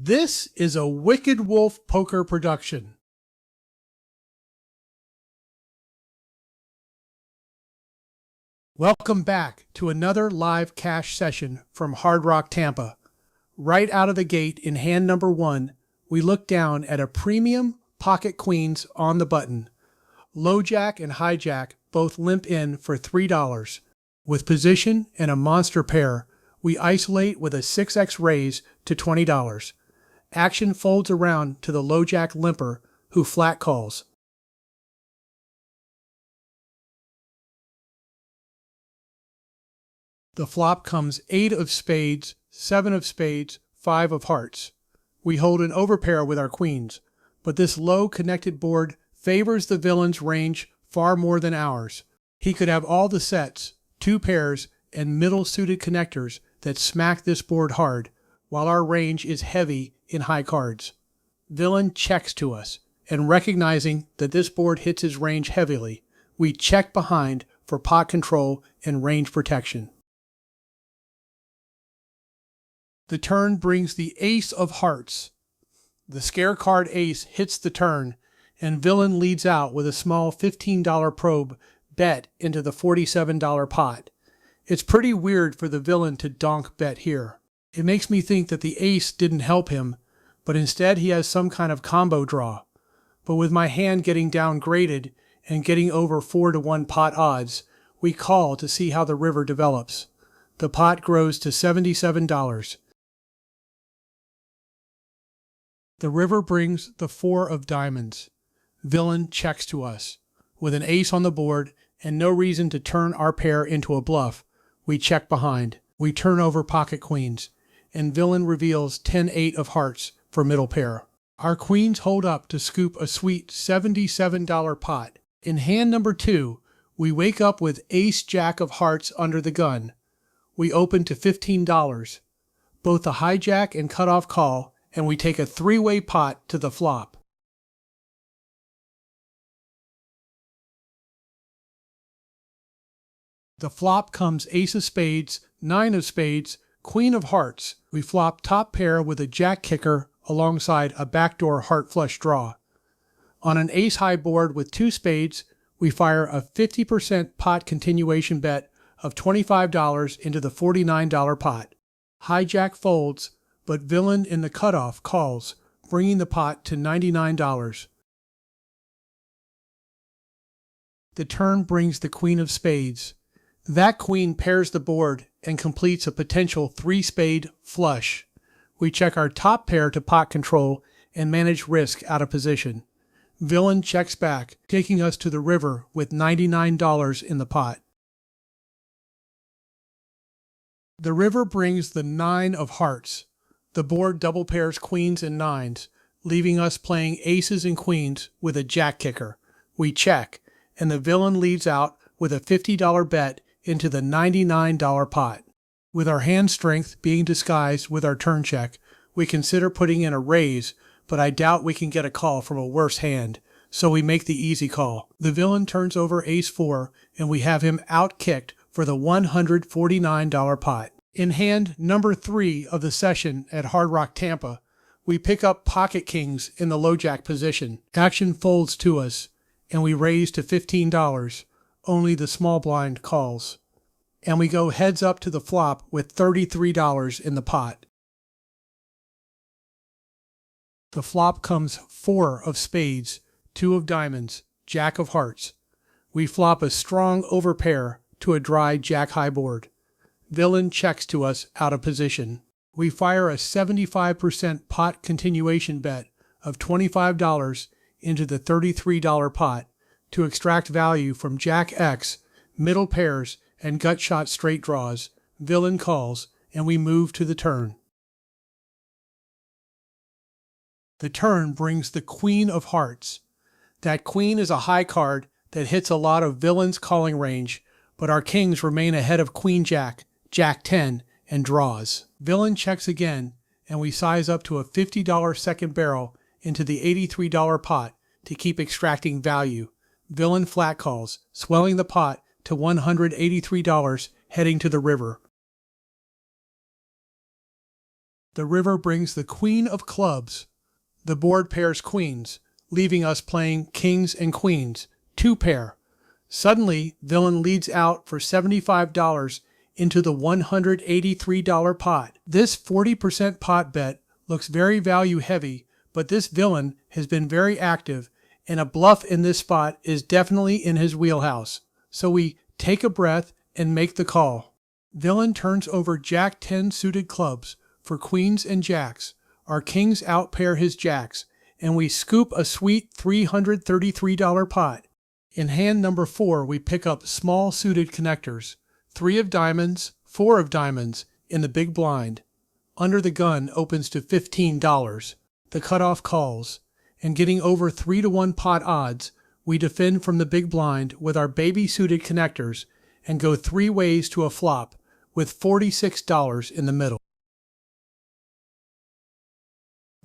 This is a Wicked Wolf Poker production. Welcome back to another live cash session from Hard Rock Tampa. Right out of the gate in hand number 1, we look down at a premium pocket queens on the button. Low jack and high jack both limp in for $3. With position and a monster pair, we isolate with a 6x raise to $20. Action folds around to the low jack limper, who flat calls. The flop comes 8 of spades, 7 of spades, 5 of hearts. We hold an overpair with our queens, but this low connected board favors the villain's range far more than ours. He could have all the sets, 2 pairs, and middle suited connectors that smack this board hard, while our range is heavy in high cards. Villain checks to us, and recognizing that this board hits his range heavily, we check behind for pot control and range protection. The turn brings the ace of hearts. The scare card ace hits the turn, and villain leads out with a small $15 probe bet into the $47 pot. It's pretty weird for the villain to donk bet here. It makes me think that the ace didn't help him, but instead he has some kind of combo draw. But with my hand getting downgraded and getting over 4-to-1 pot odds, we call to see how the river develops. The pot grows to $77. The river brings the 4 of diamonds. Villain checks to us. With an ace on the board and no reason to turn our pair into a bluff, we check behind. We turn over pocket queens, and villain reveals 10-8 of hearts for middle pair. Our queens hold up to scoop a sweet $77 pot. In hand number 2, we wake up with ace-jack of hearts under the gun. We open to $15. Both the hijack and cutoff call, and we take a 3-way pot to the flop. The flop comes ace of spades, 9 of spades, queen of hearts. We flop top pair with a jack kicker alongside a backdoor heart flush draw. On an ace high board with 2 spades, we fire a 50% pot continuation bet of $25 into the $49 pot. Hijack folds, but villain in the cutoff calls, bringing the pot to $99. The turn brings the queen of spades. That queen pairs the board and completes a potential 3-spade flush. We check our top pair to pot control and manage risk out of position. Villain checks back, taking us to the river with $99 in the pot. The river brings the 9 of hearts. The board double pairs queens and 9s, leaving us playing aces and queens with a jack kicker. We check, and the villain leads out with a $50 bet into the $99 pot. With our hand strength being disguised with our turn check, we consider putting in a raise, but I doubt we can get a call from a worse hand, so we make the easy call. The villain turns over ace-4, and we have him out-kicked for the $149 pot. In hand number 3 of the session at Hard Rock Tampa, we pick up pocket kings in the low jack position. Action folds to us, and we raise to $15. Only the small blind calls. And we go heads up to the flop with $33 in the pot. The flop comes 4 of spades, 2 of diamonds, jack of hearts. We flop a strong overpair to a dry jack high board. Villain checks to us out of position. We fire a 75% pot continuation bet of $25 into the $33 pot to extract value from jack X, middle pairs, and gut shot straight draws. Villain calls, and we move to the turn. The turn brings the queen of hearts. That queen is a high card that hits a lot of villain's calling range, but our kings remain ahead of queen jack, jack 10, and draws. Villain checks again, and we size up to a $50 second barrel into the $83 pot to keep extracting value. Villain flat calls, swelling the pot to $183 heading to the river. The river brings the queen of clubs. The board pairs queens, leaving us playing kings and queens, 2 pair. Suddenly, villain leads out for $75 into the $183 pot. This 40% pot bet looks very value heavy, but this villain has been very active, and a bluff in this spot is definitely in his wheelhouse. So we take a breath and make the call. Villain turns over Jack 10 suited clubs for queens and jacks. Our kings outpair his jacks, and we scoop a sweet $333 pot. In hand number 4, we pick up small suited connectors, 3 of diamonds, 4 of diamonds in the big blind. Under the gun opens to $15. The cutoff calls, and getting over 3-to-1 pot odds, we defend from the big blind with our baby suited connectors and go 3 ways to a flop with $46 in the middle.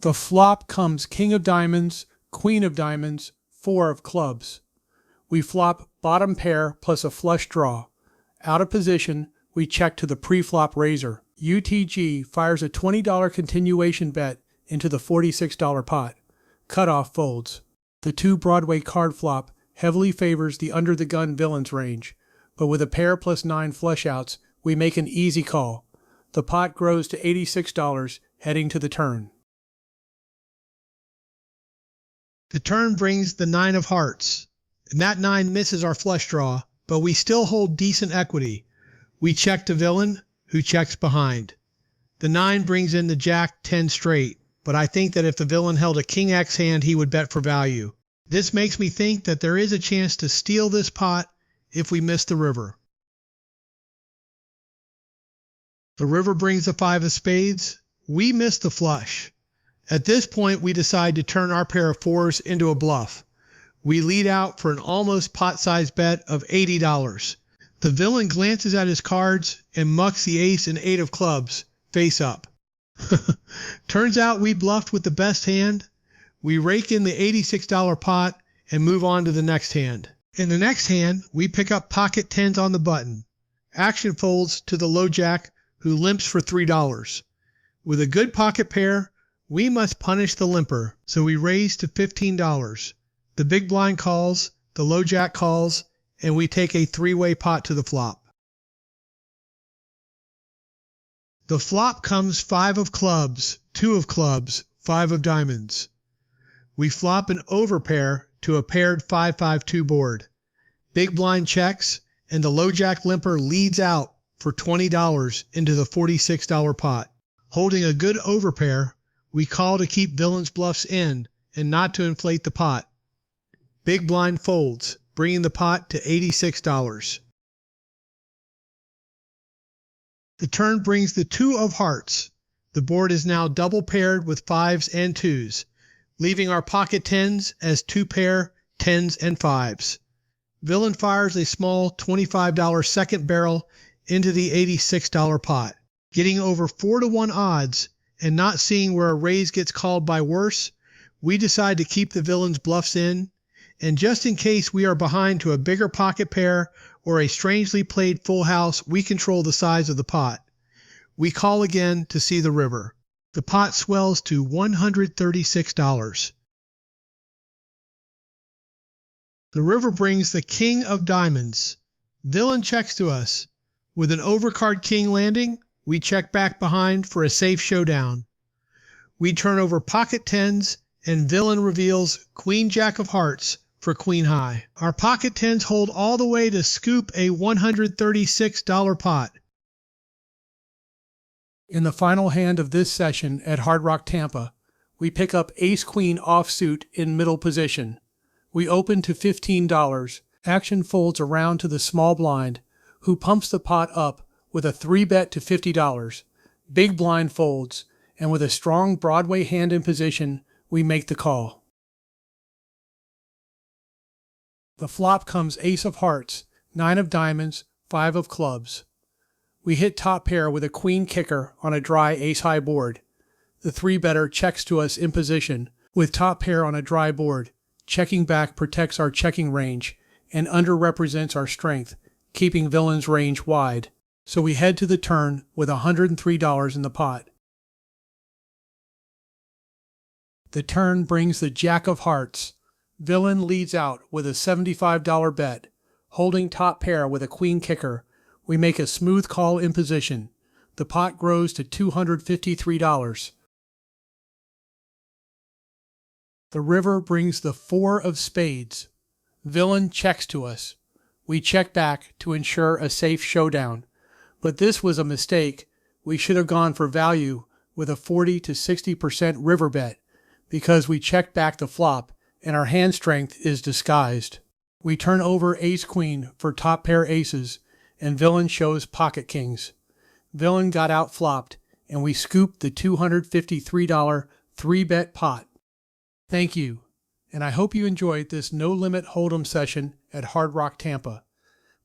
The flop comes king of diamonds, queen of diamonds, 4 of clubs. We flop bottom pair plus a flush draw. Out of position, we check to the pre-flop raiser. UTG fires a $20 continuation bet into the $46 pot. Cutoff folds. The 2 Broadway card flop heavily favors the under the gun villain's range, but with a pair plus 9 flush outs, we make an easy call. The pot grows to $86 heading to the turn. The turn brings the 9 of hearts, and that 9 misses our flush draw, but we still hold decent equity. We check to villain, who checks behind. The 9 brings in the Jack 10 straight, but I think that if the villain held a King X hand, he would bet for value. This makes me think that there is a chance to steal this pot if we miss the river. The river brings the 5 of spades. We miss the flush. At this point, we decide to turn our pair of 4s into a bluff. We lead out for an almost pot-sized bet of $80. The villain glances at his cards and mucks the ace and 8 of clubs, face up. Turns out we bluffed with the best hand. We rake in the $86 pot and move on to the next hand. In the next hand, we pick up pocket 10s on the button. Action folds to the low jack, who limps for $3. With a good pocket pair, we must punish the limper, so we raise to $15. The big blind calls, the low jack calls, and we take a 3-way pot to the flop. The flop comes 5 of clubs, 2 of clubs, 5 of diamonds. We flop an overpair to a paired 5-5-2 board. Big blind checks, and the low jack limper leads out for $20 into the $46 pot. Holding a good overpair, we call to keep villain's bluffs in and not to inflate the pot. Big blind folds, bringing the pot to $86. The turn brings the 2 of hearts. The board is now double paired with 5s and 2s, leaving our pocket 10s as 2 pair 10s and 5s. Villain fires a small $25 second barrel into the $86 pot. Getting over 4-to-1 odds and not seeing where a raise gets called by worse, we decide to keep the villain's bluffs in, and just in case we are behind to a bigger pocket pair or a strangely played full house, we control the size of the pot. We call again to see the river. The pot swells to $136. The river brings the king of diamonds. Villain checks to us. With an overcard king landing, we check back behind for a safe showdown. We turn over pocket 10s, and villain reveals queen jack of hearts for queen high. Our pocket 10s hold all the way to scoop a $136 pot. In the final hand of this session at Hard Rock Tampa, we pick up ace-queen offsuit in middle position. We open to $15. Action folds around to the small blind, who pumps the pot up with a 3-bet to $50. Big blind folds, and with a strong Broadway hand in position, we make the call. The flop comes ace of hearts, 9 of diamonds, 5 of clubs. We hit top pair with a queen kicker on a dry ace-high board. The 3-better checks to us in position, with top pair on a dry board. Checking back protects our checking range and underrepresents our strength, keeping villain's range wide. So we head to the turn with $103 in the pot. The turn brings the Jack of Hearts. Villain leads out with a $75 bet. Holding top pair with a queen kicker, we make a smooth call in position. The pot grows to $253. The river brings the 4 of spades. Villain checks to us. We check back to ensure a safe showdown. But this was a mistake. We should have gone for value with a 40 to 60% river bet because we checked back the flop and our hand strength is disguised. We turn over ace-queen for top pair aces and Villain shows pocket kings. Villain got out flopped and we scooped the $253 3-bet pot. Thank you, and I hope you enjoyed this no-limit hold'em session at Hard Rock Tampa.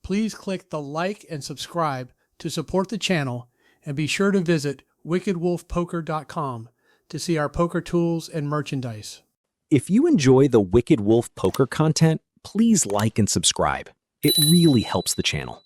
Please click the like and subscribe to support the channel, and be sure to visit wickedwolfpoker.com to see our poker tools and merchandise. If you enjoy the Wicked Wolf Poker content, please like and subscribe. It really helps the channel.